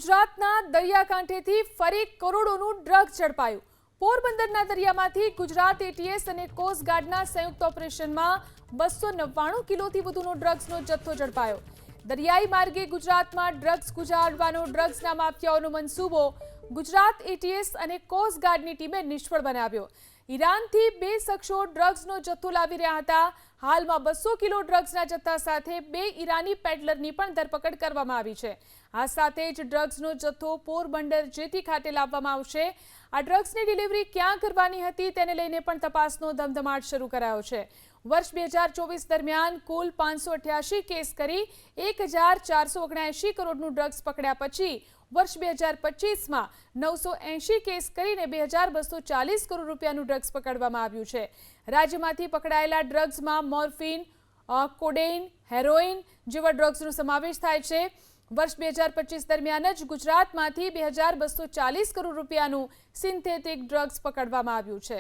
ગુજરાતના દરિયાકાંઠેથી ફરી કરોડોનું ડ્રગ્સ ઝડપાયું। પોરબંદરના દરિયામાંથી ગુજરાત એટીએસ અને કોસ્ટ ગાર્ડના સંયુક્ત ઓપરેશનમાં 299 કિલોથી વધુનો ડ્રગ્સનો જથ્થો ઝડપાયો। દરિયાઈ માર્ગે ગુજરાતમાં ડ્રગ્સ ગુજારવાનો ડ્રગ્સના માફિયાઓનો મંસૂબો ગુજરાત એટીએસ અને કોસ્ટ ગાર્ડની ટીમે નિષ્ફળ બનાવ્યો। ઈરાનથી 2 શખ્સો ડ્રગ્સનો જથ્થો લાવી રહ્યા હતા। હાલમાં 200 કિલો ડ્રગ્સના જથ્થા સાથે 2 ઈરાની પેડલરની પણ ધરપકડ કરવામાં આવી છે। આ સાથે જ ડ્રગ્સનો જથ્થો પોરબંદર જેટી ખાતે લાવવામાં આવશે। આ ડ્રગ્સની ડિલિવરી ક્યાં કરવાની હતી તેને લઈને પણ તપાસનો ધમધમાટ શરૂ કરાયો છે। વર્ષ 2024 દરમિયાન કુલ 588 કેસ કરી 1479 કરોડનું ડ્રગ્સ પકડ્યા પછી વર્ષ 2025માં 980 કેસ કરીને 2240 કરોડ રૂપિયાનું ડ્રગ્સ પકડવામાં આવ્યું છે। રાજ્યમાંથી પકડાયેલા ડ્રગ્સમાં મોર્ફિન, કોડેઇન, હેરોઇન જેવા ડ્રગ્સનો સમાવેશ થાય છે। વર્ષ 2025 દરમિયાન જ ગુજરાતમાંથી 2240 કરોડ રૂપિયાનું સિન્થેટિક ડ્રગ્સ પકડવામાં આવ્યું છે।